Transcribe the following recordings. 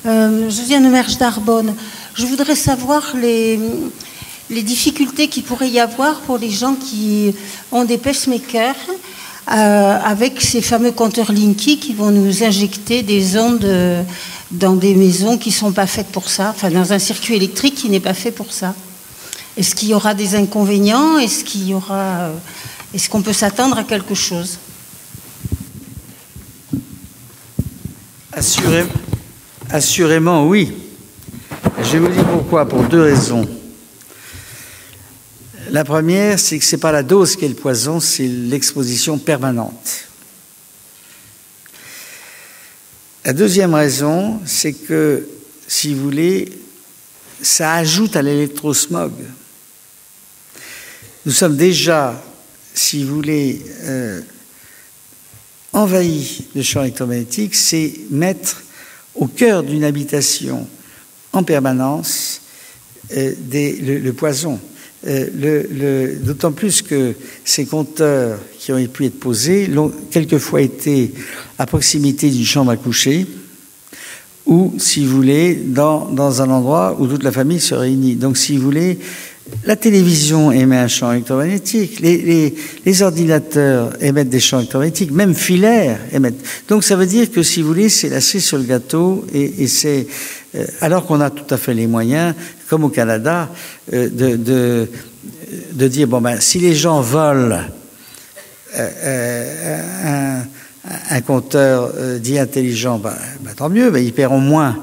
Je viens de Merge d'Arbonne. Je voudrais savoir les difficultés qu'il pourrait y avoir pour les gens qui ont des pacemakers avec ces fameux compteurs Linky qui vont nous injecter des ondes dans des maisons qui ne sont pas faites pour ça, enfin dans un circuit électrique qui n'est pas fait pour ça. Est-ce qu'il y aura des inconvénients? Est-ce qu'on peut s'attendre à quelque chose? Assurément, oui. Je vais vous dire pourquoi, pour deux raisons. La première, c'est que ce n'est pas la dose qui est le poison, c'est l'exposition permanente. La deuxième raison, c'est que, si vous voulez, ça ajoute à l'électrosmog. Nous sommes déjà, si vous voulez, envahis de champs électromagnétiques, c'est mettre au cœur d'une habitation en permanence le poison. D'autant plus que ces compteurs qui ont pu être posés l'ont quelquefois été à proximité d'une chambre à coucher ou, si vous voulez, dans un endroit où toute la famille se réunit. Donc, si vous voulez, la télévision émet un champ électromagnétique, les ordinateurs émettent des champs électromagnétiques, même filaires émettent. Donc, ça veut dire que, si vous voulez, c'est la cerise sur le gâteau et c'est... alors qu'on a tout à fait les moyens, comme au Canada, de dire, bon ben, si les gens volent un compteur dit intelligent, ben, tant mieux, ben, ils paieront moins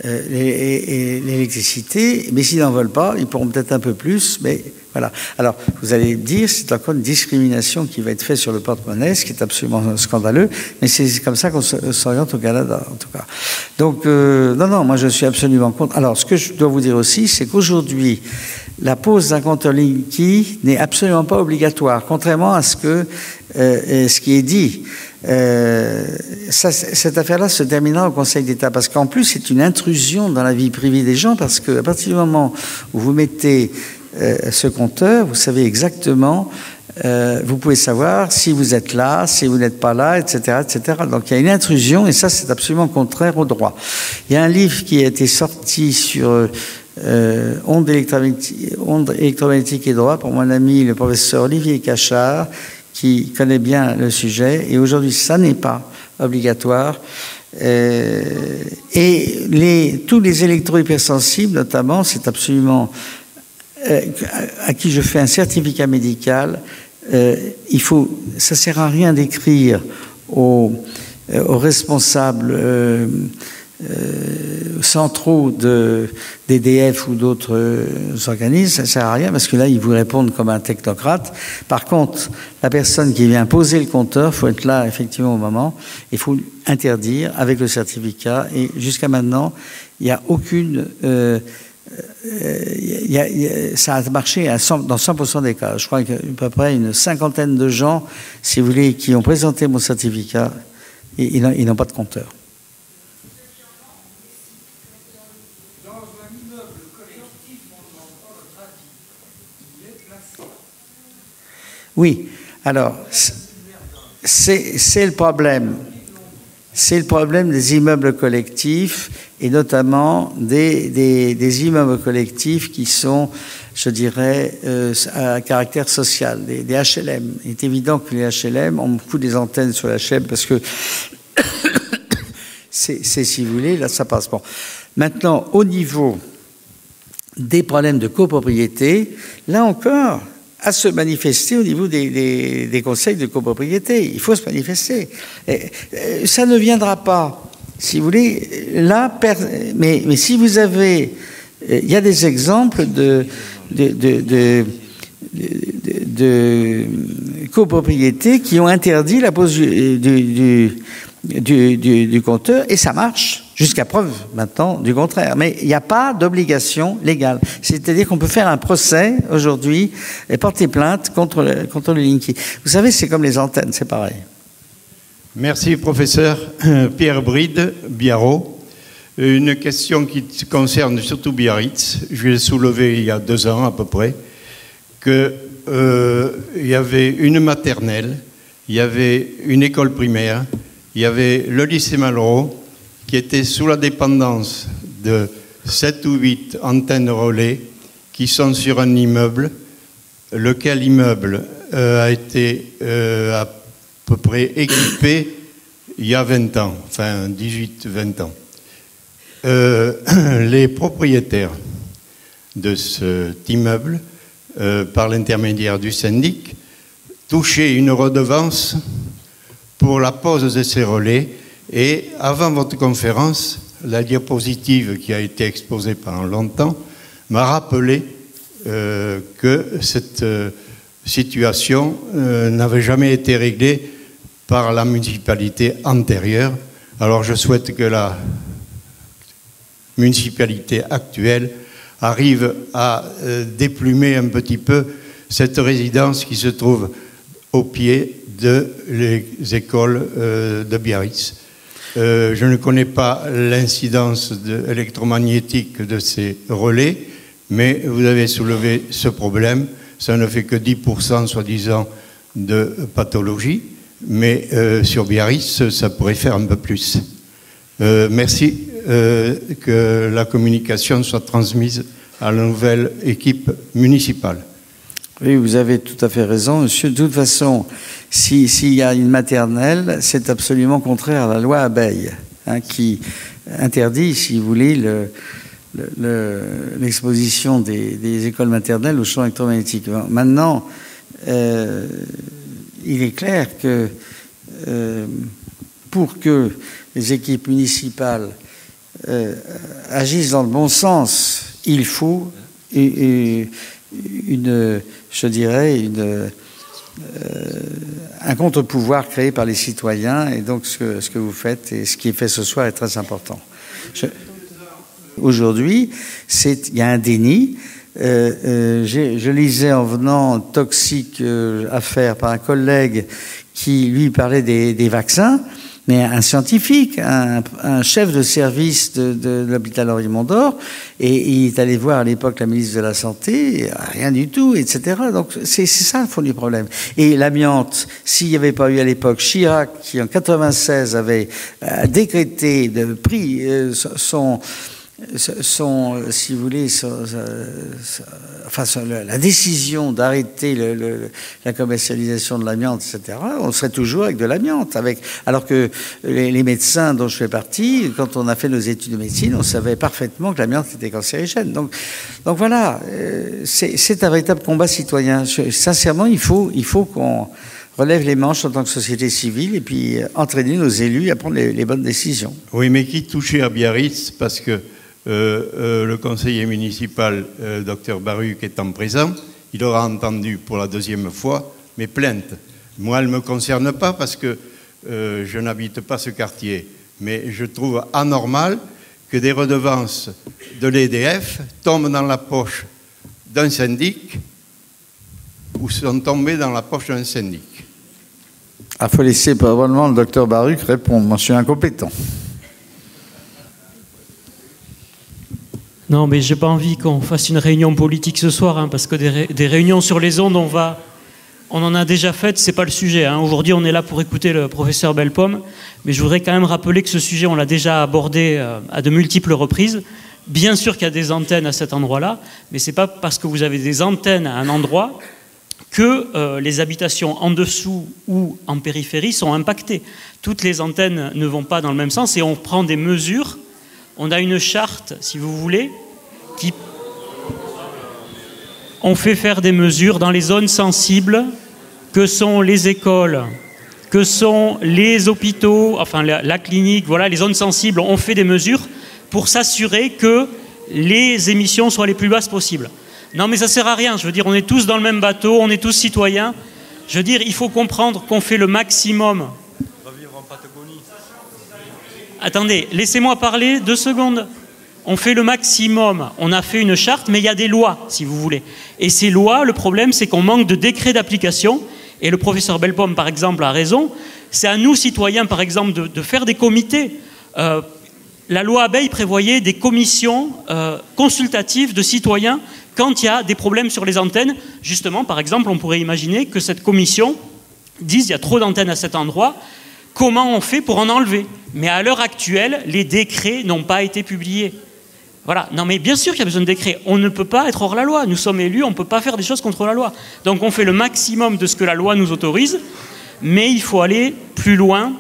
l'électricité, mais s'ils n'en veulent pas, ils pourront peut-être un peu plus, mais voilà. Alors, vous allez dire, c'est encore une discrimination qui va être faite sur le porte-monnaie, ce qui est absolument scandaleux, mais c'est comme ça qu'on s'oriente au Canada, en tout cas. Donc, non, moi je suis absolument contre. Alors, ce que je dois vous dire aussi, c'est qu'aujourd'hui, la pose d'un compteur Linky n'est absolument pas obligatoire, contrairement à ce qui est dit. Cette affaire-là se terminera au Conseil d'État, parce qu'en plus, c'est une intrusion dans la vie privée des gens, parce qu'à partir du moment où vous mettez ce compteur, vous savez exactement, vous pouvez savoir si vous êtes là, si vous n'êtes pas là, etc., etc. Donc il y a une intrusion, et ça, c'est absolument contraire au droit. Il y a un livre qui a été sorti sur ondes électromagnétiques et droit pour mon ami le professeur Olivier Cachard, qui connaît bien le sujet, et aujourd'hui, ça n'est pas obligatoire. Et tous les électro-hypersensibles, notamment, c'est absolument... à qui je fais un certificat médical, ça sert à rien d'écrire aux responsables centraux d'EDF ou d'autres organismes, ça sert à rien parce que là, ils vous répondent comme un technocrate. Par contre, la personne qui vient poser le compteur, il faut être là effectivement au moment, il faut interdire avec le certificat, et jusqu'à maintenant, il n'y a aucune... ça a marché dans 100% des cas. Je crois qu'il y a à peu près une cinquantaine de gens, si vous voulez, qui ont présenté mon certificat et ils n'ont pas de compteur. Dans un immeuble collectif, on ne demande pas votre avis. Il est placé. Oui, alors, c'est le problème. C'est le problème des immeubles collectifs, et notamment des immeubles collectifs qui sont, je dirais, à caractère social, des HLM. Il est évident que les HLM, on fout des antennes sur la HLM parce que c'est, si vous voulez, là ça passe. Bon. Maintenant, au niveau des problèmes de copropriété, là encore, à se manifester au niveau des conseils de copropriété. Il faut se manifester. Ça ne viendra pas, si vous voulez, là, mais si vous avez... Il y a des exemples de copropriétés qui ont interdit la pose du compteur, et ça marche, jusqu'à preuve maintenant du contraire. Mais il n'y a pas d'obligation légale. C'est-à-dire qu'on peut faire un procès aujourd'hui et porter plainte contre le Linky. Vous savez, c'est comme les antennes, c'est pareil. Merci, professeur. Pierre Bride, Biarritz. Une question qui concerne surtout Biarritz. Je l'ai soulevé il y a 2 ans à peu près, qu'il y avait une maternelle, il y avait une école primaire, il y avait le lycée Malraux qui était sous la dépendance de 7 ou 8 antennes relais qui sont sur un immeuble, lequel immeuble a été à peu près équipé il y a 20 ans, enfin 18-20 ans. Les propriétaires de cet immeuble, par l'intermédiaire du syndic, touchaient une redevance pour la pose de ces relais. Et avant votre conférence, la diapositive qui a été exposée pendant longtemps m'a rappelé que cette situation n'avait jamais été réglée par la municipalité antérieure. Alors je souhaite que la municipalité actuelle arrive à déplumer un petit peu cette résidence qui se trouve au pied des écoles de Biarritz. Je ne connais pas l'incidence électromagnétique de ces relais, mais vous avez soulevé ce problème. Ça ne fait que 10% soi-disant de pathologie, mais sur Biarritz, ça pourrait faire un peu plus. Merci que la communication soit transmise à la nouvelle équipe municipale. Oui, vous avez tout à fait raison, monsieur. De toute façon, s'il y a une maternelle, c'est absolument contraire à la loi Abeille, hein, qui interdit, si vous voulez, l'exposition des écoles maternelles aux champs électromagnétiques. Maintenant, il est clair que pour que les équipes municipales agissent dans le bon sens, il faut un contre-pouvoir créé par les citoyens, et donc ce que vous faites et ce qui est fait ce soir est très important. Aujourd'hui, il y a un déni. Je lisais en venant Toxique Affaires par un collègue qui lui parlait des vaccins, mais un scientifique, un chef de service de l'hôpital Henri Mondor, et il est allé voir à l'époque la ministre de la Santé, rien du tout, etc. Donc c'est ça le fond du problème. Et l'amiante, s'il n'y avait pas eu à l'époque Chirac, qui en 96 avait décrété, pris si vous voulez, la décision d'arrêter la commercialisation de l'amiante, etc., on serait toujours avec de l'amiante. Alors que les médecins dont je fais partie, quand on a fait nos études de médecine, on savait parfaitement que l'amiante était cancérigène. Donc voilà, c'est un véritable combat citoyen. Sincèrement, il faut qu'on relève les manches en tant que société civile et puis entraîner nos élus à prendre les bonnes décisions. Oui, mais qui touchait à Biarritz, parce que le conseiller municipal, Dr Baruch, étant présent, il aura entendu pour la deuxième fois mes plaintes. Moi, elles ne me concernent pas parce que je n'habite pas ce quartier. Mais je trouve anormal que des redevances de l'EDF tombent dans la poche d'un syndic ou sont tombées dans la poche d'un syndic. Il faut laisser probablement le docteur Baruch répondre. Moi, je suis incompétent. Non, mais j'ai pas envie qu'on fasse une réunion politique ce soir, hein, parce que des réunions sur les ondes, on en a déjà faites, c'est pas le sujet. Hein. Aujourd'hui, on est là pour écouter le professeur Bellepomme, mais je voudrais quand même rappeler que ce sujet, on l'a déjà abordé à de multiples reprises. Bien sûr qu'il y a des antennes à cet endroit-là, mais c'est pas parce que vous avez des antennes à un endroit que les habitations en dessous ou en périphérie sont impactées. Toutes les antennes ne vont pas dans le même sens et on prend des mesures. On a une charte, si vous voulez, qui... On fait faire des mesures dans les zones sensibles que sont les écoles, que sont les hôpitaux, enfin la clinique, voilà, les zones sensibles. On fait des mesures pour s'assurer que les émissions soient les plus basses possibles. Non, mais ça ne sert à rien. Je veux dire, on est tous dans le même bateau, on est tous citoyens. Je veux dire, il faut comprendre qu'on fait le maximum. Attendez, laissez-moi parler 2 secondes. On fait le maximum. On a fait une charte, mais il y a des lois, si vous voulez. Et ces lois, le problème, c'est qu'on manque de décrets d'application. Et le professeur Bellepomme, par exemple, a raison. C'est à nous, citoyens, par exemple, de faire des comités. La loi Abeille prévoyait des commissions consultatives de citoyens quand il y a des problèmes sur les antennes. Justement, par exemple, on pourrait imaginer que cette commission dise il y a trop d'antennes à cet endroit. comment on fait pour en enlever. Mais à l'heure actuelle, les décrets n'ont pas été publiés. Voilà. Non, mais bien sûr qu'il y a besoin de décrets. On ne peut pas être hors la loi. Nous sommes élus, on ne peut pas faire des choses contre la loi. Donc on fait le maximum de ce que la loi nous autorise, mais il faut aller plus loin.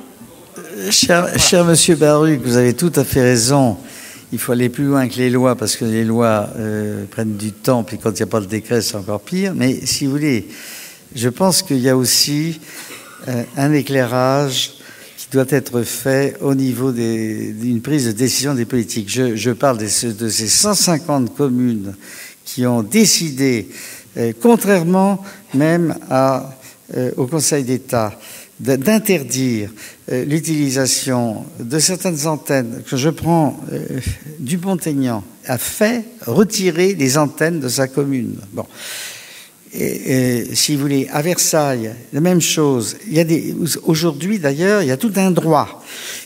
Cher Monsieur Baruch, vous avez tout à fait raison. Il faut aller plus loin que les lois, parce que les lois prennent du temps, puis quand il n'y a pas de décret, c'est encore pire. Mais si vous voulez, je pense qu'il y a aussi un éclairage qui doit être fait au niveau d'une prise de décision des politiques. Je parle de ces 150 communes qui ont décidé, contrairement même au Conseil d'État, d'interdire l'utilisation de certaines antennes. Que je prends, Dupont-Aignan a fait retirer les antennes de sa commune. Bon. Si vous voulez, à Versailles, la même chose. Aujourd'hui, d'ailleurs, il y a tout un droit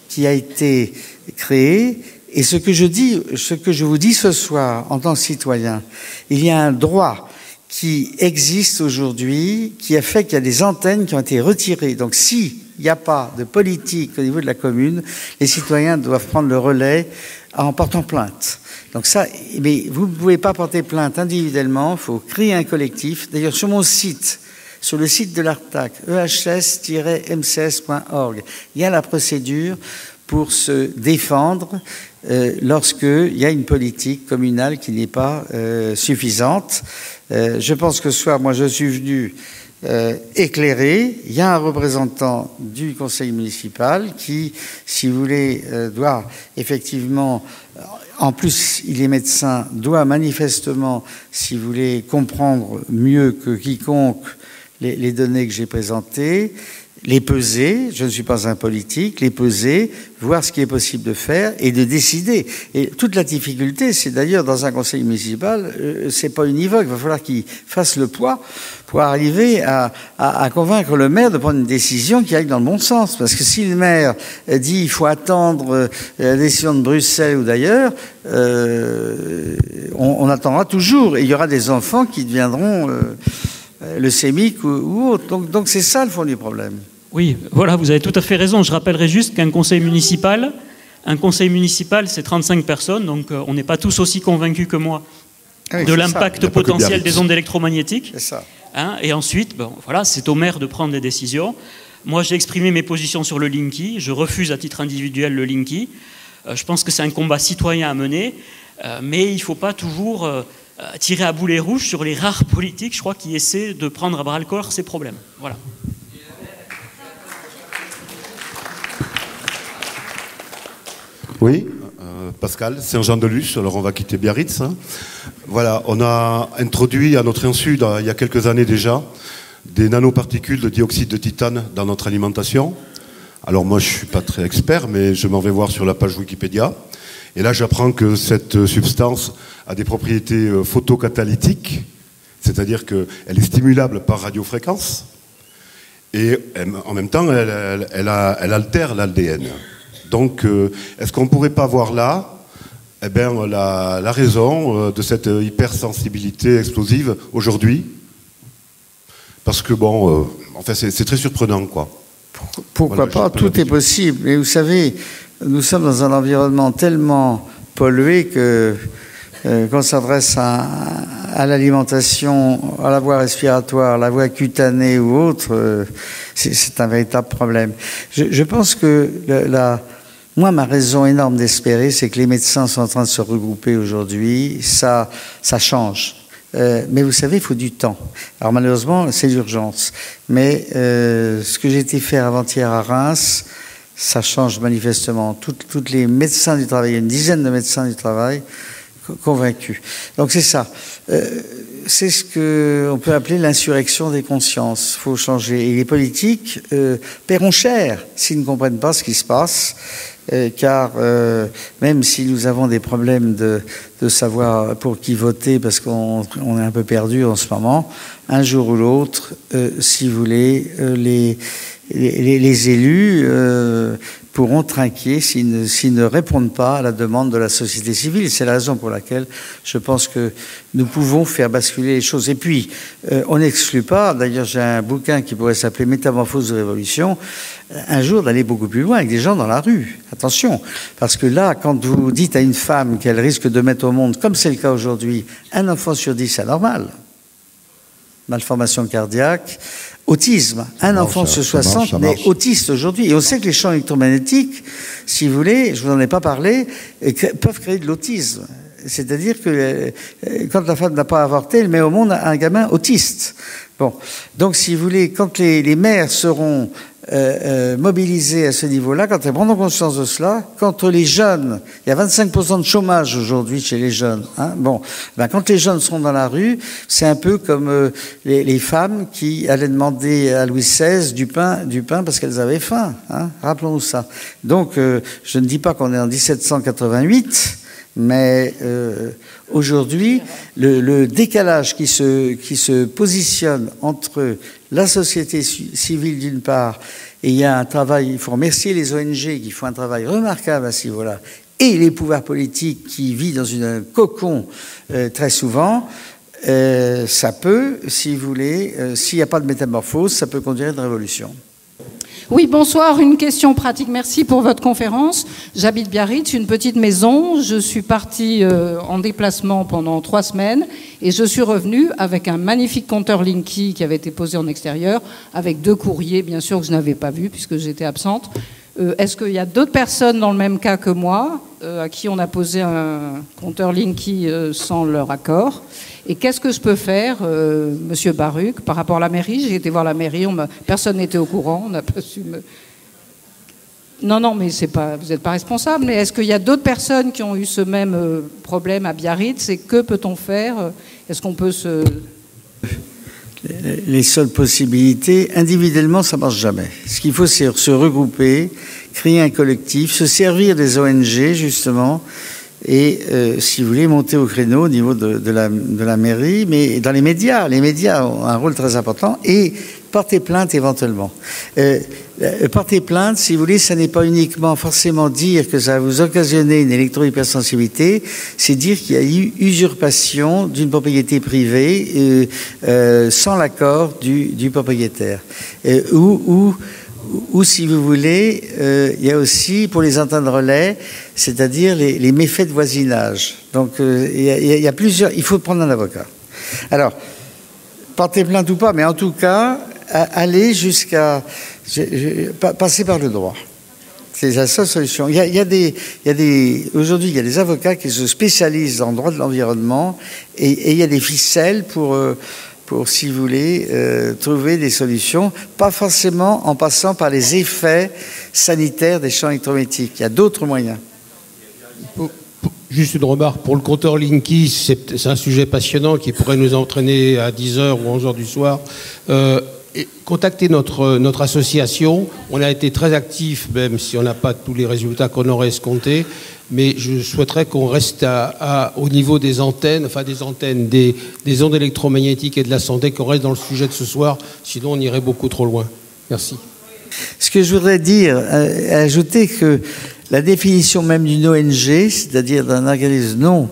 qui a été créé. Et ce que je vous dis ce soir, en tant que citoyen, il y a un droit qui existe aujourd'hui, qui a fait qu'il y a des antennes qui ont été retirées. Donc, s'il n'y a pas de politique au niveau de la commune, les citoyens doivent prendre le relais en portant plainte. Donc ça, mais vous ne pouvez pas porter plainte individuellement, il faut créer un collectif. D'ailleurs, sur mon site, sur le site de l'ARTAC, ehs-mcs.org, il y a la procédure pour se défendre lorsqu'il y a une politique communale qui n'est pas suffisante. Je pense que ce soir, moi, je suis venu éclairé. Il y a un représentant du conseil municipal qui, si vous voulez, doit effectivement, en plus il est médecin, doit manifestement, si vous voulez, comprendre mieux que quiconque les données que j'ai présentées, les peser, je ne suis pas un politique, les peser, voir ce qui est possible de faire et de décider. Et toute la difficulté, c'est d'ailleurs dans un conseil municipal, c'est pas univoque, il va falloir qu'il fasse le poids pour arriver à convaincre le maire de prendre une décision qui aille dans le bon sens. Parce que si le maire dit il faut attendre la décision de Bruxelles ou d'ailleurs, on attendra toujours. Et il y aura des enfants qui deviendront le SEMIC ou autre. Donc c'est ça le fond du problème. Oui, voilà, vous avez tout à fait raison. Je rappellerai juste qu'un conseil municipal, c'est 35 personnes, donc on n'est pas tous aussi convaincus que moi de l'impact potentiel des ondes électromagnétiques. C'est ça. Et ensuite, voilà, c'est au maire de prendre des décisions. Moi, j'ai exprimé mes positions sur le Linky. Je refuse à titre individuel le Linky. Je pense que c'est un combat citoyen à mener, mais il ne faut pas toujours tirer à boulet rouge sur les rares politiques, je crois, qui essaient de prendre à bras-le-corps ces problèmes. Voilà. Oui, Pascal, Saint-Jean-de-Luz, alors on va quitter Biarritz. Hein. Voilà, on a introduit à notre insu, il y a quelques années déjà, des nanoparticules de dioxyde de titane dans notre alimentation. Alors moi je ne suis pas très expert, mais je m'en vais voir sur la page Wikipédia. Et là j'apprends que cette substance a des propriétés photocatalytiques, c'est-à-dire qu'elle est stimulable par radiofréquence, et en même temps elle altère l'ADN. Donc, est-ce qu'on ne pourrait pas voir là la raison de cette hypersensibilité explosive aujourd'hui? Parce que, enfin, c'est très surprenant, quoi. Pourquoi pas? Tout est possible. Mais vous savez, nous sommes dans un environnement tellement pollué que quand on s'adresse à l'alimentation, à la voie respiratoire, la voie cutanée ou autre, c'est un véritable problème. Je pense que moi, ma raison énorme d'espérer, c'est que les médecins sont en train de se regrouper aujourd'hui. Ça change. Mais vous savez, il faut du temps. Alors malheureusement, c'est l'urgence. Mais ce que j'ai été faire avant-hier à Reims, ça change manifestement. Toutes les médecins du travail, il y a une dizaine de médecins du travail convaincus. Donc c'est ça. C'est ce qu'on peut appeler l'insurrection des consciences. Il faut changer. Et les politiques paieront cher s'ils ne comprennent pas ce qui se passe. Car même si nous avons des problèmes de savoir pour qui voter, parce qu'on est un peu perdu en ce moment, un jour ou l'autre, si vous voulez, les élus pourront trinquer s'ils ne répondent pas à la demande de la société civile. C'est la raison pour laquelle je pense que nous pouvons faire basculer les choses. Et puis, on n'exclut pas, d'ailleurs j'ai un bouquin qui pourrait s'appeler « Métamorphose de révolution », un jour d'aller beaucoup plus loin avec des gens dans la rue. Attention, parce que là, quand vous dites à une femme qu'elle risque de mettre au monde, comme c'est le cas aujourd'hui, un enfant sur 10 anormal, malformation cardiaque, autisme, un enfant sur 60 n'est autiste aujourd'hui. Et on sait que les champs électromagnétiques, si vous voulez, je vous en ai pas parlé, peuvent créer de l'autisme. C'est-à-dire que quand la femme n'a pas avorté, elle met au monde un gamin autiste. Bon, donc si vous voulez, quand les mères seront mobilisées à ce niveau-là, quand elles prendront conscience de cela, quand les jeunes, il y a 25% de chômage aujourd'hui chez les jeunes, hein, bon, ben quand les jeunes seront dans la rue, c'est un peu comme les femmes qui allaient demander à Louis XVI du pain parce qu'elles avaient faim, hein, rappelons-nous ça. Donc, je ne dis pas qu'on est en 1788, mais aujourd'hui, le décalage qui se positionne entre la société civile d'une part, et il y a un travail, il faut remercier les ONG qui font un travail remarquable à ce niveau-là, et les pouvoirs politiques qui vivent dans un cocon très souvent, ça peut, si vous voulez, s'il n'y a pas de métamorphose, ça peut conduire à une révolution. Oui, bonsoir. Une question pratique. Merci pour votre conférence. J'habite Biarritz, une petite maison. Je suis partie en déplacement pendant 3 semaines et je suis revenue avec un magnifique compteur Linky qui avait été posé en extérieur, avec 2 courriers, bien sûr, que je n'avais pas vus puisque j'étais absente. Est-ce qu'il y a d'autres personnes dans le même cas que moi à qui on a posé un compteur Linky sans leur accord? Et qu'est-ce que je peux faire, Monsieur Baruch, par rapport à la mairie? J'ai été voir la mairie, personne n'était au courant, on n'a pas su me... Non, mais c'est pas, vous n'êtes pas responsable, mais est-ce qu'il y a d'autres personnes qui ont eu ce même problème à Biarritz? Et que peut-on faire? Est-ce qu'on peut se... Les seules possibilités, individuellement, ça marche jamais. Ce qu'il faut, c'est se regrouper, créer un collectif, se servir des ONG, justement, et, si vous voulez, monter au créneau au niveau de la mairie, mais dans les médias ont un rôle très important, et porter plainte éventuellement. Porter plainte, si vous voulez, ça n'est pas uniquement forcément dire que ça va vous occasionner une électro-hypersensibilité, c'est dire qu'il y a eu usurpation d'une propriété privée sans l'accord du propriétaire. Ou si vous voulez, il y a aussi pour les antennes relais, c'est-à-dire les méfaits de voisinage. Donc il y a plusieurs. Il faut prendre un avocat. Alors, porter plainte ou pas, mais en tout cas, aller jusqu'à passer par le droit. C'est la seule solution. Aujourd'hui, il y a des avocats qui se spécialisent en droit de l'environnement et il y a des ficelles pour, si vous voulez, trouver des solutions, pas forcément en passant par les effets sanitaires des champs électromagnétiques. Il y a d'autres moyens. Juste une remarque, pour le compteur Linky, c'est un sujet passionnant qui pourrait nous entraîner à 10h ou 11h du soir. Contactez notre association. On a été très actifs, même si on n'a pas tous les résultats qu'on aurait escomptés. Mais je souhaiterais qu'on reste au niveau des antennes, des ondes électromagnétiques et de la santé, qu'on reste dans le sujet de ce soir, sinon on irait beaucoup trop loin. Merci. Ce que je voudrais dire, ajouter que la définition même d'une ONG, c'est-à-dire d'un organisme non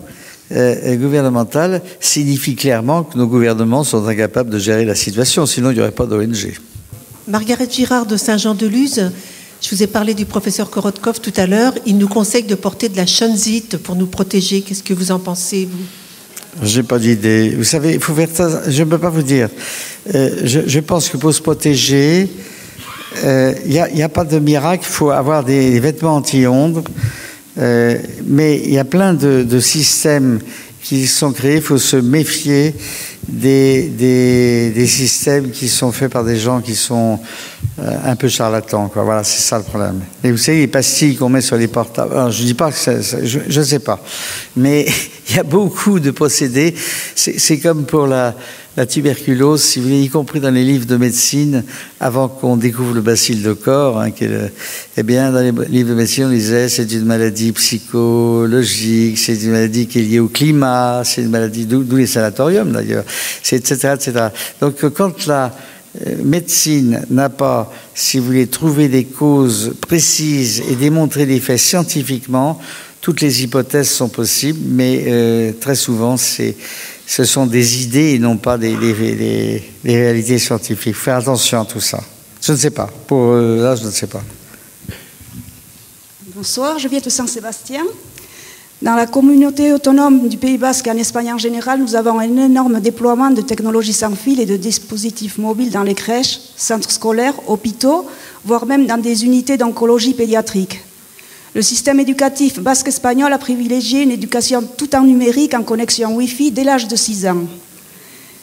gouvernemental, signifie clairement que nos gouvernements sont incapables de gérer la situation, sinon il n'y aurait pas d'ONG. Margaret Girard de Saint-Jean-de-Luz. Je vous ai parlé du professeur Korotkov tout à l'heure. Il nous conseille de porter de la shunzite pour nous protéger. Qu'est-ce que vous en pensez, vous? J'ai pas d'idée. Vous savez, il faut faire ça. Je ne peux pas vous dire. Je pense que pour se protéger, il n'y a pas de miracle. Il faut avoir des vêtements anti-ondes. Mais il y a plein de systèmes qui sont créés. Il faut se méfier des systèmes qui sont faits par des gens qui sont un peu charlatans, quoi. Voilà, c'est ça le problème. Et vous savez, les pastilles qu'on met sur les portables, alors je dis pas que je sais pas, mais il y a beaucoup de procédés. C'est comme pour la tuberculose, si vous voulez, y compris dans les livres de médecine, avant qu'on découvre le bacille de corps, hein, eh bien, dans les livres de médecine, on disait c'est une maladie psychologique, c'est une maladie qui est liée au climat, c'est une maladie, d'où les sanatoriums d'ailleurs, etc., etc. Donc, quand médecine n'a pas, si vous voulez, trouvé des causes précises et démontré des faits scientifiquement, toutes les hypothèses sont possibles, mais très souvent, ce sont des idées et non pas des réalités scientifiques. Faire attention à tout ça. Je ne sais pas. Pour là, je ne sais pas. Bonsoir, je viens de Saint-Sébastien. Dans la communauté autonome du Pays Basque et en Espagne en général, nous avons un énorme déploiement de technologies sans fil et de dispositifs mobiles dans les crèches, centres scolaires, hôpitaux, voire même dans des unités d'oncologie pédiatrique. Le système éducatif basque-espagnol a privilégié une éducation tout en numérique en connexion Wi-Fi dès l'âge de 6 ans.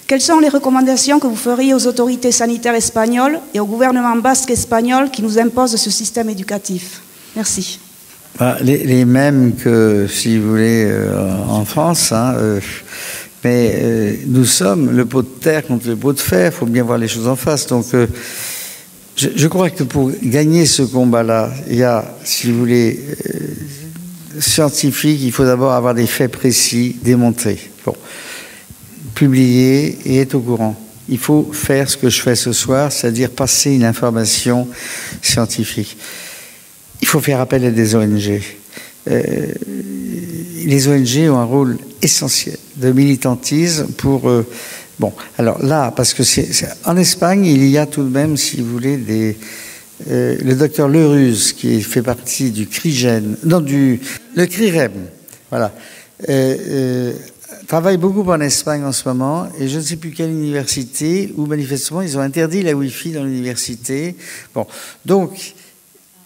Quelles sont les recommandations que vous feriez aux autorités sanitaires espagnoles et au gouvernement basque espagnol qui nous impose ce système éducatif? Merci. Les mêmes que, si vous voulez, en France, hein, mais nous sommes le pot de terre contre le pot de fer, il faut bien voir les choses en face. Donc, je crois que pour gagner ce combat-là, il y a, si vous voulez, scientifique, il faut d'abord avoir des faits précis, démontrés. Bon, publier et être au courant. Il faut faire ce que je fais ce soir, c'est-à-dire passer une information scientifique. Il faut faire appel à des ONG. Les ONG ont un rôle essentiel de militantisme pour... bon, alors là, parce que en Espagne, il y a tout de même, si vous voulez, le docteur Leruz, qui fait partie du CRIGEN, non, le CRIREM, voilà, travaille beaucoup en Espagne en ce moment, et je ne sais plus quelle université, où manifestement, ils ont interdit la Wi-Fi dans l'université. Bon, donc...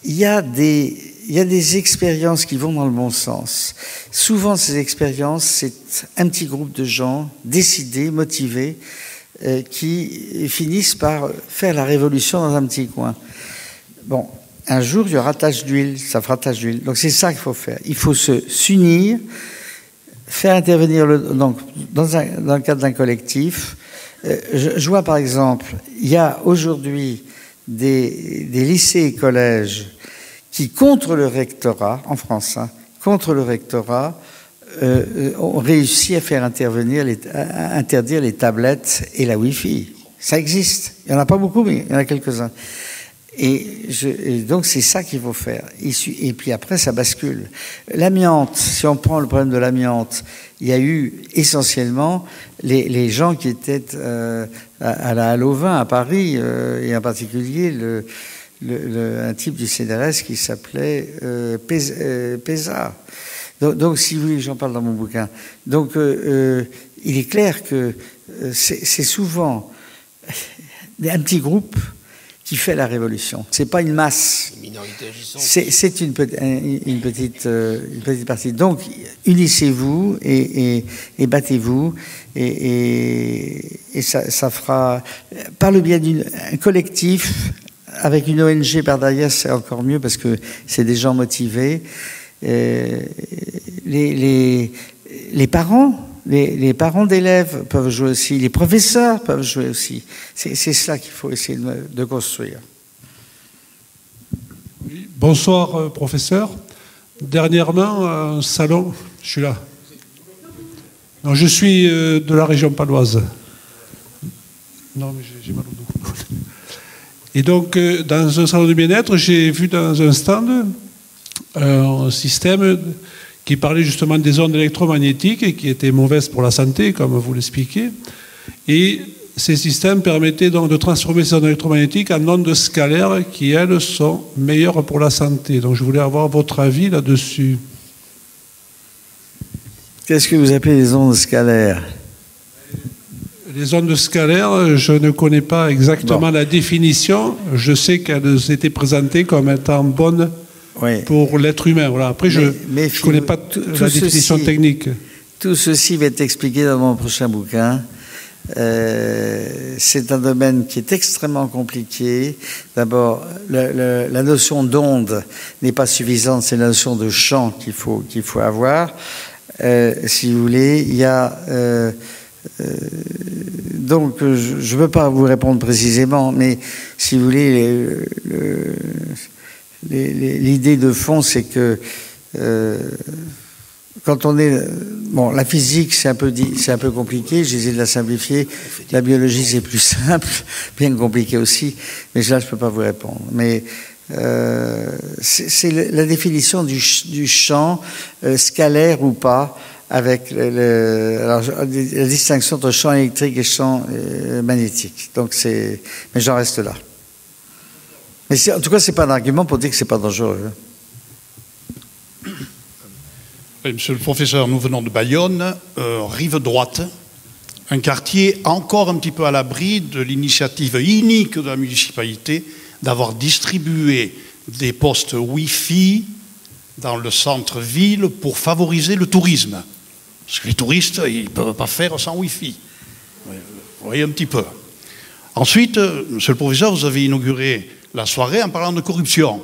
Il y a des expériences qui vont dans le bon sens. Souvent, ces expériences, c'est un petit groupe de gens décidés, motivés, qui finissent par faire la révolution dans un petit coin. Bon, un jour, il y aura tache d'huile, ça fera tache d'huile. Donc, c'est ça qu'il faut faire. Il faut s'unir, faire intervenir, donc, dans le cadre d'un collectif. Je vois, par exemple, il y a aujourd'hui des lycées et collèges qui, contre le rectorat, en France, hein, contre le rectorat, ont réussi à faire interdire les tablettes et la Wi-Fi. Ça existe. Il n'y en a pas beaucoup, mais il y en a quelques-uns. Et donc, c'est ça qu'il faut faire. Et puis après, ça bascule. L'amiante, si on prend le problème de l'amiante, il y a eu essentiellement les gens qui étaient à la Halle au Vin à Paris, et en particulier un type du CNRS qui s'appelait Pézard. Donc, si vous voulez, j'en parle dans mon bouquin. Donc, il est clair que c'est souvent un petit groupe qui fait la révolution. C'est pas une masse. C'est une petite partie. Donc, unissez-vous et battez-vous et ça fera, par le biais d'un collectif, avec une ONG par derrière, c'est encore mieux parce que c'est des gens motivés. Les parents, les parents d'élèves peuvent jouer aussi, les professeurs peuvent jouer aussi. C'est cela qu'il faut essayer de construire. Oui, bonsoir, professeur. Dernièrement, un salon, je suis là. Non, je suis de la région paloise. Non, mais j'ai mal au dos. Et donc, dans un salon de bien-être, j'ai vu dans un stand un système qui parlait justement des ondes électromagnétiques et qui étaient mauvaises pour la santé, comme vous l'expliquez. Et ces systèmes permettaient donc de transformer ces ondes électromagnétiques en ondes scalaires qui, elles, sont meilleures pour la santé. Donc je voulais avoir votre avis là-dessus. Qu'est-ce que vous appelez les ondes scalaires ? Les ondes scalaires, je ne connais pas exactement la définition. Je sais qu'elles étaient présentées comme étant bonnes pour l'être humain. Voilà. Après, je ne connais pas la définition technique. Tout ceci va être expliqué dans mon prochain bouquin. C'est un domaine qui est extrêmement compliqué. D'abord, la notion d'onde n'est pas suffisante, c'est la notion de champ qu'il faut avoir. Si vous voulez, il y a... donc, je ne veux pas vous répondre précisément, mais si vous voulez, l'idée de fond, c'est que quand on est... Bon, la physique, c'est un peu compliqué, j'ai essayé de la simplifier. La biologie, c'est plus simple, bien compliqué aussi, mais là, je ne peux pas vous répondre. Mais c'est la définition du champ, scalaire ou pas, avec alors, la distinction entre champ électrique et champ magnétique. Donc mais j'en reste là. Mais en tout cas, c'est pas un argument pour dire que c'est pas dangereux. Oui, monsieur le professeur, nous venons de Bayonne, rive droite, un quartier encore un petit peu à l'abri de l'initiative unique de la municipalité d'avoir distribué des postes Wi-Fi dans le centre-ville pour favoriser le tourisme. Parce que les touristes, ils ne peuvent pas faire sans Wi-Fi. Vous voyez un petit peu. Ensuite, monsieur le professeur, vous avez inauguré la soirée en parlant de corruption.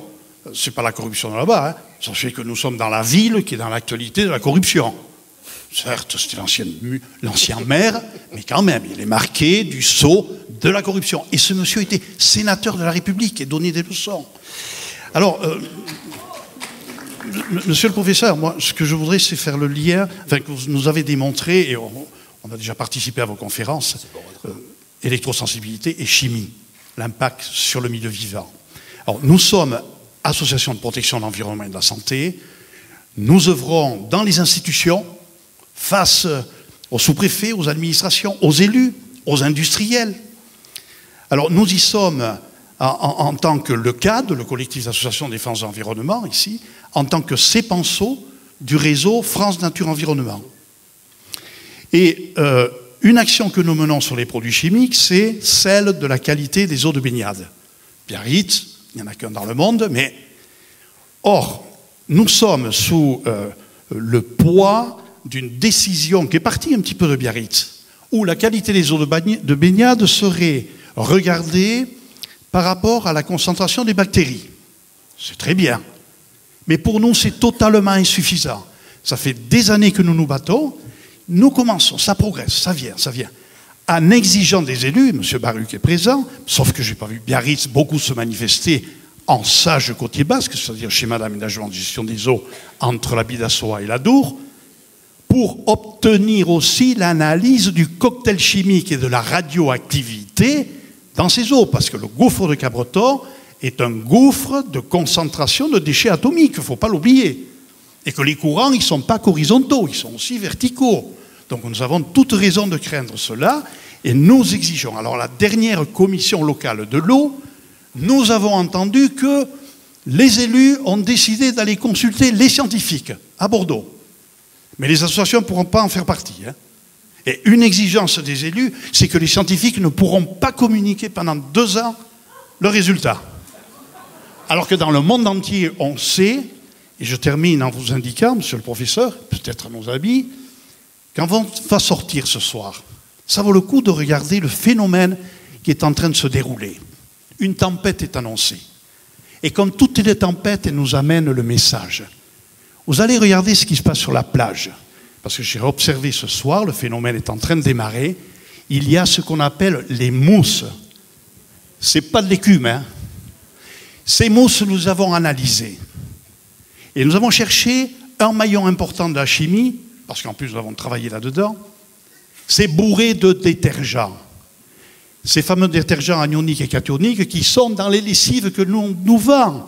Ce n'est pas la corruption de là-bas, hein. Sachez que nous sommes dans la ville qui est dans l'actualité de la corruption. Certes, c'était l'ancien maire, mais quand même, il est marqué du sceau de la corruption. Et ce monsieur était sénateur de la République et donnait des leçons. Alors, monsieur le professeur, moi, ce que je voudrais, c'est faire le lien, enfin, que vous nous avez démontré, et on a déjà participé à vos conférences, électrosensibilité et chimie, l'impact sur le milieu vivant. Alors, nous sommes association de protection de l'environnement et de la santé. Nous œuvrons dans les institutions, face aux sous-préfets, aux administrations, aux élus, aux industriels. Alors, nous y sommes en tant que le CAD, le collectif d'associations de défense de l'environnement, ici, en tant que CEPENSO du réseau France Nature Environnement. Et une action que nous menons sur les produits chimiques, c'est celle de la qualité des eaux de baignade. Biarritz, il n'y en a qu'un dans le monde, mais or, nous sommes sous le poids d'une décision qui est partie un petit peu de Biarritz, où la qualité des eaux de baignade serait regardée par rapport à la concentration des bactéries. C'est très bien. Mais pour nous, c'est totalement insuffisant. Ça fait des années que nous nous battons. Nous commençons, ça progresse, ça vient. En exigeant des élus, M. Baruch est présent, sauf que je n'ai pas vu Biarritz beaucoup se manifester en sage côté basque, c'est-à-dire schéma d'aménagement de gestion des eaux entre la Bidassoa et la Dour, pour obtenir aussi l'analyse du cocktail chimique et de la radioactivité dans ces eaux, parce que le gouffre de Cabreton est un gouffre de concentration de déchets atomiques, il ne faut pas l'oublier. Et que les courants, ils ne sont pas qu'horizontaux, ils sont aussi verticaux. Donc nous avons toute raison de craindre cela, et nous exigeons. Alors la dernière commission locale de l'eau, nous avons entendu que les élus ont décidé d'aller consulter les scientifiques à Bordeaux. Mais les associations ne pourront pas en faire partie. Hein. Et une exigence des élus, c'est que les scientifiques ne pourront pas communiquer pendant 2 ans le résultat. Alors que dans le monde entier, on sait, et je termine en vous indiquant, monsieur le professeur, peut-être à nos amis, quand on va sortir ce soir, ça vaut le coup de regarder le phénomène qui est en train de se dérouler. Une tempête est annoncée. Et comme toutes les tempêtes, elle nous amène le message. Vous allez regarder ce qui se passe sur la plage. Parce que j'ai observé ce soir, le phénomène est en train de démarrer. Il y a ce qu'on appelle les mousses. Ce n'est pas de l'écume, hein. Ces mousses, nous avons analysées. Et nous avons cherché un maillon important de la chimie, parce qu'en plus nous avons travaillé là-dedans, c'est bourré de détergents. Ces fameux détergents anioniques et cationiques qui sont dans les lessives que nous vendons.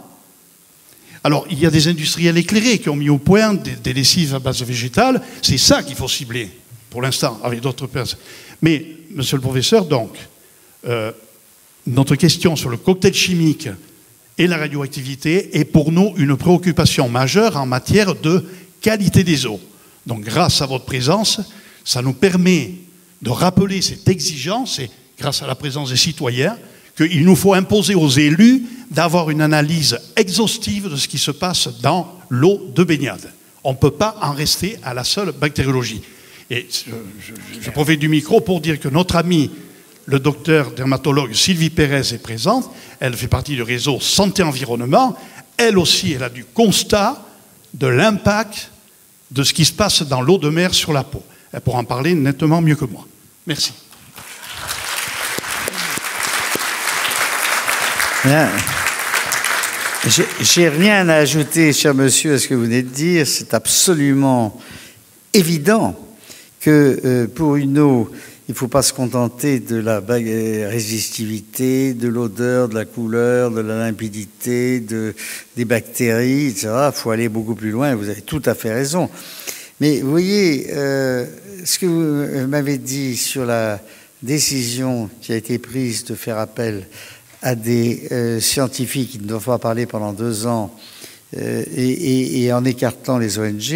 Alors, il y a des industriels éclairés qui ont mis au point des lessives à base végétale. C'est ça qu'il faut cibler, pour l'instant, avec d'autres personnes. Mais, monsieur le professeur, donc, notre question sur le cocktail chimique et la radioactivité est pour nous une préoccupation majeure en matière de qualité des eaux. Donc, grâce à votre présence, ça nous permet de rappeler cette exigence et grâce à la présence des citoyens, qu'il nous faut imposer aux élus d'avoir une analyse exhaustive de ce qui se passe dans l'eau de baignade. On ne peut pas en rester à la seule bactériologie. Et je profite du micro pour dire que notre amie, le docteur dermatologue Sylvie Pérez est présente. Elle fait partie du réseau Santé-Environnement. Elle aussi, elle a du constat de l'impact de ce qui se passe dans l'eau de mer sur la peau. Elle pourra en parler nettement mieux que moi. Merci. Bien. J'ai rien à ajouter, cher monsieur, à ce que vous venez de dire. C'est absolument évident que pour une eau, il ne faut pas se contenter de la résistivité, de l'odeur, de la couleur, de la limpidité, des bactéries, etc. Il faut aller beaucoup plus loin, vous avez tout à fait raison. Mais vous voyez, ce que vous m'avez dit sur la décision qui a été prise de faire appel à des scientifiques qui ne doivent pas parler pendant 2 ans et en écartant les ONG,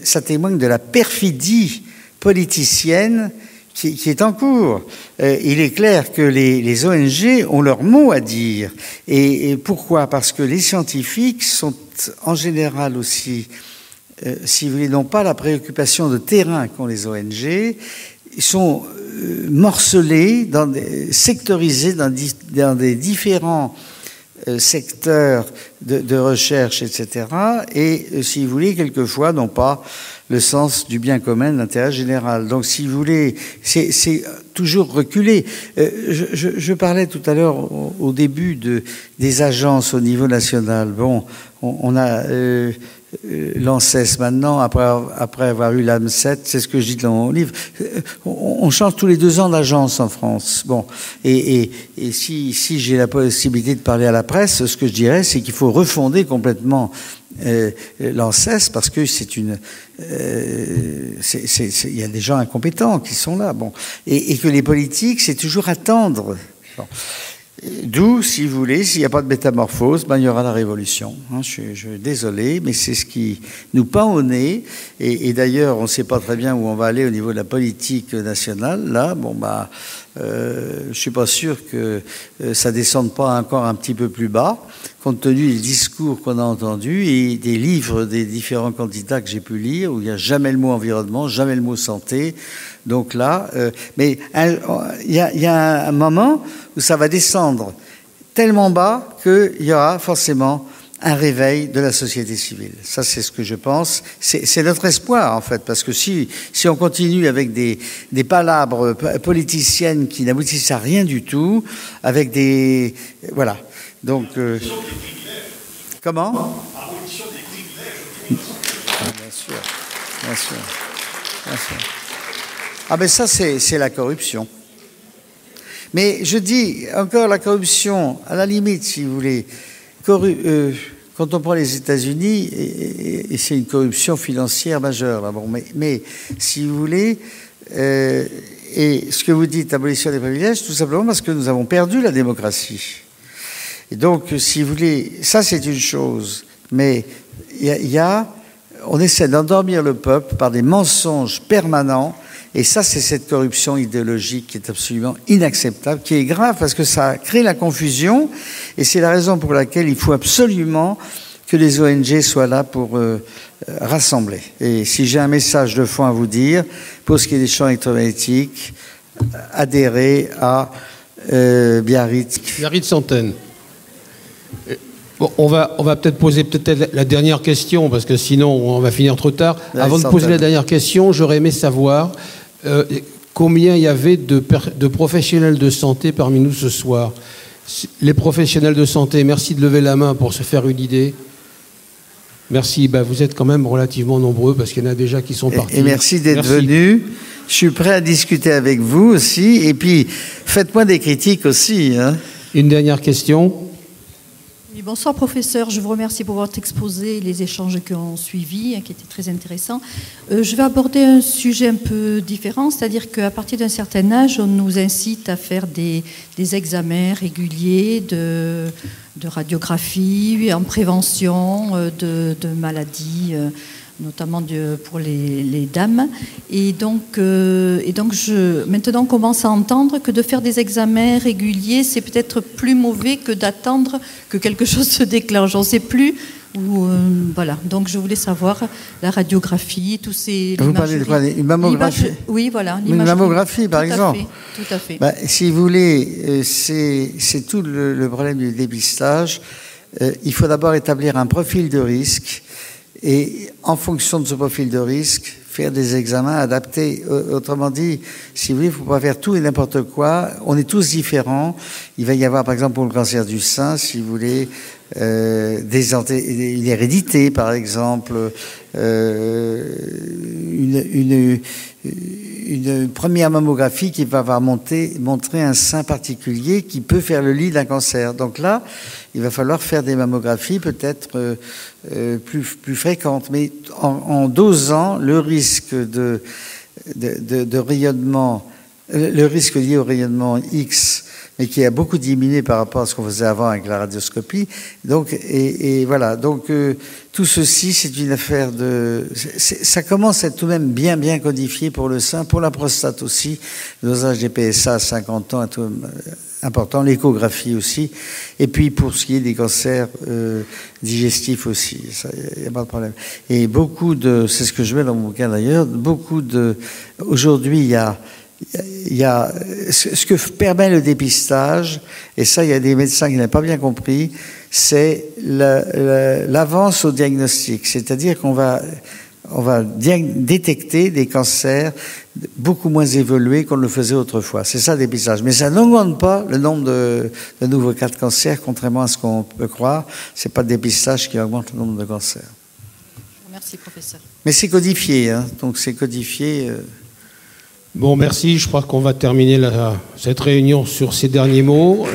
ça témoigne de la perfidie politicienne qui est en cours. Il est clair que les ONG ont leur mot à dire. Et pourquoi? Parce que les scientifiques sont en général aussi, si vous voulez, n'ont pas la préoccupation de terrain qu'ont les ONG, ils sont morcelés, sectorisés dans des différents secteurs de recherche, etc. Et, si vous voulez, quelquefois n'ont pas le sens du bien commun, de l'intérêt général. Donc, si vous voulez, c'est toujours reculé. Je parlais tout à l'heure au début des agences au niveau national. Bon, on a l'ANSES maintenant, après avoir eu l'AMSET, c'est ce que je dis dans mon livre, on change tous les 2 ans d'agence en France. Bon, et si j'ai la possibilité de parler à la presse, ce que je dirais, c'est qu'il faut refonder complètement l'ANSES, parce que il y a des gens incompétents qui sont là. Bon, et que les politiques, c'est toujours attendre. Bon. D'où, si vous voulez, s'il n'y a pas de métamorphose, il y aura la révolution. Je suis désolé, mais c'est ce qui nous pend au nez. Et d'ailleurs, on ne sait pas très bien où on va aller au niveau de la politique nationale. Là, je ne suis pas sûr que ça ne descende pas encore un petit peu plus bas, compte tenu des discours qu'on a entendus et des livres des différents candidats que j'ai pu lire, où il n'y a jamais le mot environnement, jamais le mot santé. Donc là, mais il y a un moment où ça va descendre tellement bas qu'il y aura forcément un réveil de la société civile. Ça, c'est ce que je pense. C'est notre espoir, en fait, parce que si on continue avec des palabres politiciennes qui n'aboutissent à rien du tout, avec des... Voilà. Donc... comment? Abolition des privilèges. Bien sûr. Bien sûr. Bien sûr. Ah ben ça, c'est la corruption. Mais je dis encore la corruption, à la limite, si vous voulez, quand on prend les États-Unis, et c'est une corruption financière majeure, là, bon, mais si vous voulez, et ce que vous dites, abolition des privilèges, tout simplement parce que nous avons perdu la démocratie. Et donc, si vous voulez, ça c'est une chose, mais on essaie d'endormir le peuple par des mensonges permanents. Et ça, c'est cette corruption idéologique qui est absolument inacceptable, qui est grave parce que ça crée la confusion. Et c'est la raison pour laquelle il faut absolument que les ONG soient là pour rassembler. Et si j'ai un message de fond à vous dire, pour ce qui est des champs électromagnétiques, adhérez à Biarritz. Biarritz Antenne. Bon, on va peut-être poser la dernière question, parce que sinon on va finir trop tard. Avant de poser la dernière question, j'aurais aimé savoir combien il y avait de professionnels de santé parmi nous ce soir. Les professionnels de santé, merci de lever la main pour se faire une idée. Merci, vous êtes quand même relativement nombreux, parce qu'il y en a déjà qui sont partis. Et merci d'être venus. Je suis prêt à discuter avec vous aussi. Et puis, faites-moi des critiques aussi. Hein. Une dernière question. Bonsoir professeur, je vous remercie pour votre exposé et les échanges qui ont suivi, qui étaient très intéressants. Je vais aborder un sujet un peu différent, c'est-à-dire qu'à partir d'un certain âge, on nous incite à faire des examens réguliers de radiographie, en prévention de maladies, notamment pour les dames. Et donc maintenant on commence à entendre que de faire des examens réguliers, c'est peut-être plus mauvais que d'attendre que quelque chose se déclenche. On ne sait plus. Voilà. Donc je voulais savoir la radiographie, tous ces... Vous parlez de quoi? Une mammographie? Oui, voilà. Une mammographie, par exemple. Tout à fait. Si vous voulez, c'est tout le problème du dépistage. Il faut d'abord établir un profil de risque. Et en fonction de ce profil de risque, faire des examens adaptés. Autrement dit, si vous voulez, il ne faut pas faire tout et n'importe quoi. On est tous différents. Il va y avoir, par exemple, pour le cancer du sein, si vous voulez, une hérédité, par exemple, une première mammographie qui va montrer un sein particulier qui peut faire le lit d'un cancer. Donc là, il va falloir faire des mammographies peut-être plus fréquentes. Mais en dosant le risque de rayonnement, le risque lié au rayonnement X, mais qui a beaucoup diminué par rapport à ce qu'on faisait avant avec la radioscopie. Donc, et voilà. Donc, tout ceci, c'est une affaire ça commence à être tout de même bien codifié pour le sein, pour la prostate aussi. Le dosage des PSA à 50 ans est tout important, l'échographie aussi. Et puis, pour ce qui est des cancers digestifs aussi, il n'y a pas de problème. Et c'est ce que je mets dans mon bouquin d'ailleurs, aujourd'hui, il y a ce que permet le dépistage, et ça, il y a des médecins qui n'ont pas bien compris, c'est l'avance au diagnostic. C'est-à-dire qu'on va détecter des cancers beaucoup moins évolués qu'on le faisait autrefois. C'est ça le dépistage. Mais ça n'augmente pas le nombre de nouveaux cas de cancer, contrairement à ce qu'on peut croire. C'est pas le dépistage qui augmente le nombre de cancers. Merci, professeur. Mais c'est codifié, hein, donc c'est codifié. Bon, merci. Je crois qu'on va terminer cette réunion sur ces derniers mots.